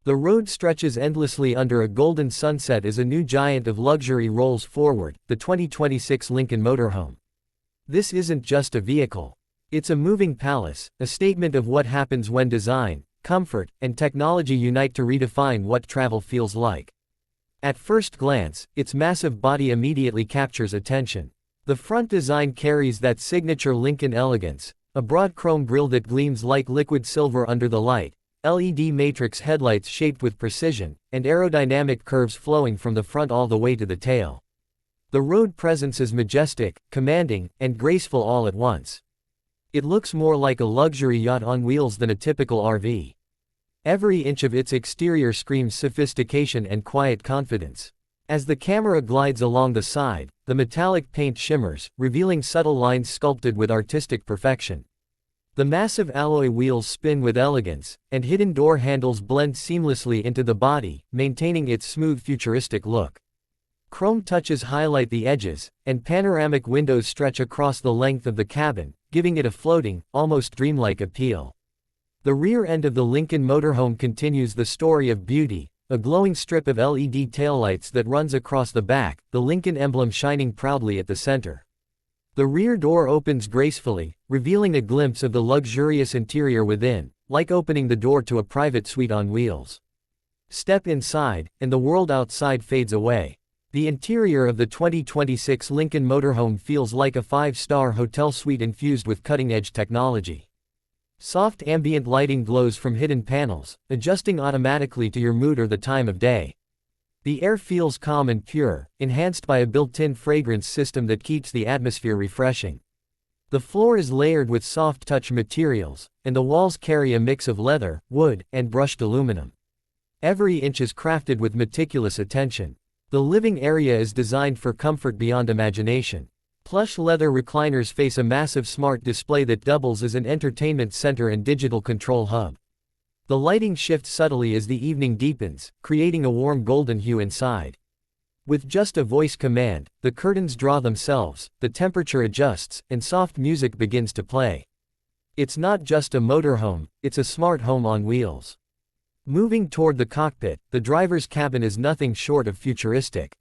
The road stretches endlessly under a golden sunset as a new giant of luxury rolls forward, the 2026 Lincoln Motorhome. This isn't just a vehicle. It's a moving palace, a statement of what happens when design, comfort, and technology unite to redefine what travel feels like. At first glance, its massive body immediately captures attention. The front design carries that signature Lincoln elegance, a broad chrome grille that gleams like liquid silver under the light, LED matrix headlights shaped with precision, and aerodynamic curves flowing from the front all the way to the tail. The road presence is majestic, commanding, and graceful all at once. It looks more like a luxury yacht on wheels than a typical RV. Every inch of its exterior screams sophistication and quiet confidence. As the camera glides along the side, the metallic paint shimmers, revealing subtle lines sculpted with artistic perfection. The massive alloy wheels spin with elegance, and hidden door handles blend seamlessly into the body, maintaining its smooth futuristic look. Chrome touches highlight the edges, and panoramic windows stretch across the length of the cabin, giving it a floating, almost dreamlike appeal. The rear end of the Lincoln Motorhome continues the story of beauty, a glowing strip of LED taillights that runs across the back, the Lincoln emblem shining proudly at the center. The rear door opens gracefully, revealing a glimpse of the luxurious interior within, like opening the door to a private suite on wheels. Step inside, and the world outside fades away. The interior of the 2026 Lincoln Motorhome feels like a five-star hotel suite infused with cutting-edge technology. Soft ambient lighting glows from hidden panels, adjusting automatically to your mood or the time of day. The air feels calm and pure, enhanced by a built-in fragrance system that keeps the atmosphere refreshing. The floor is layered with soft-touch materials, and the walls carry a mix of leather, wood, and brushed aluminum. Every inch is crafted with meticulous attention. The living area is designed for comfort beyond imagination. Plush leather recliners face a massive smart display that doubles as an entertainment center and digital control hub. The lighting shifts subtly as the evening deepens, creating a warm golden hue inside. With just a voice command, the curtains draw themselves, the temperature adjusts, and soft music begins to play. It's not just a motorhome, it's a smart home on wheels. Moving toward the cockpit, the driver's cabin is nothing short of futuristic.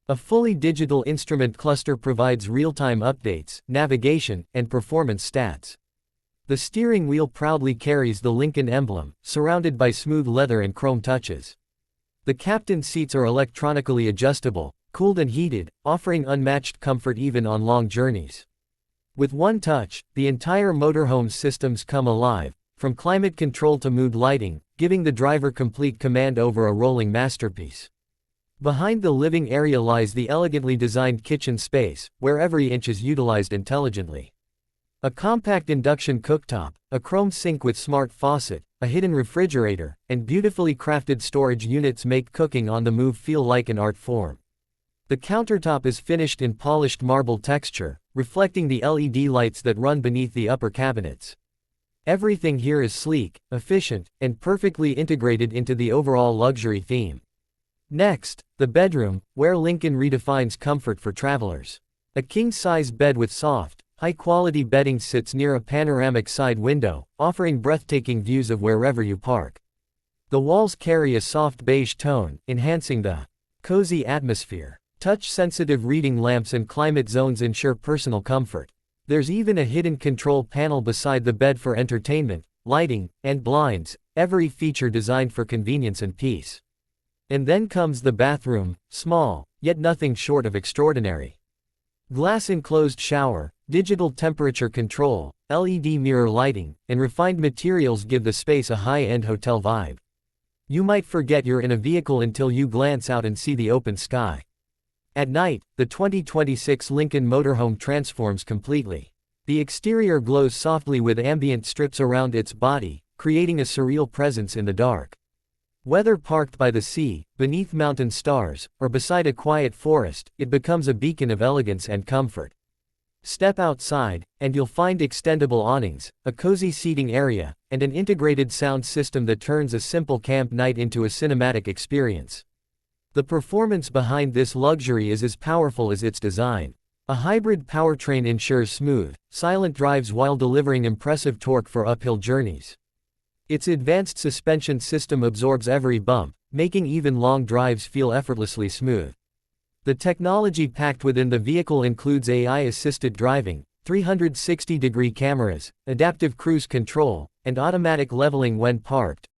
A fully digital instrument cluster provides real-time updates, navigation, and performance stats. The steering wheel proudly carries the Lincoln emblem, surrounded by smooth leather and chrome touches. The captain's seats are electronically adjustable, cooled and heated, offering unmatched comfort even on long journeys. With one touch, the entire motorhome's systems come alive, from climate control to mood lighting, giving the driver complete command over a rolling masterpiece. Behind the living area lies the elegantly designed kitchen space, where every inch is utilized intelligently. A compact induction cooktop, a chrome sink with smart faucet, a hidden refrigerator, and beautifully crafted storage units make cooking on the move feel like an art form. The countertop is finished in polished marble texture, reflecting the LED lights that run beneath the upper cabinets. Everything here is sleek, efficient, and perfectly integrated into the overall luxury theme. Next, the bedroom, where Lincoln redefines comfort for travelers. A king-size bed with soft, high-quality bedding sits near a panoramic side window, offering breathtaking views of wherever you park. The walls carry a soft beige tone, enhancing the cozy atmosphere. Touch-sensitive reading lamps and climate zones ensure personal comfort. There's even a hidden control panel beside the bed for entertainment, lighting, and blinds, every feature designed for convenience and peace. And then comes the bathroom, small, yet nothing short of extraordinary. Glass-enclosed shower, digital temperature control, LED mirror lighting, and refined materials give the space a high-end hotel vibe. You might forget you're in a vehicle until you glance out and see the open sky. At night, the 2026 Lincoln Motorhome transforms completely. The exterior glows softly with ambient strips around its body, creating a surreal presence in the dark. Whether parked by the sea, beneath mountain stars, or beside a quiet forest, it becomes a beacon of elegance and comfort. Step outside, and you'll find extendable awnings, a cozy seating area, and an integrated sound system that turns a simple camp night into a cinematic experience. The performance behind this luxury is as powerful as its design. A hybrid powertrain ensures smooth, silent drives while delivering impressive torque for uphill journeys. Its advanced suspension system absorbs every bump, making even long drives feel effortlessly smooth. The technology packed within the vehicle includes AI-assisted driving, 360-degree cameras, adaptive cruise control, and automatic leveling when parked,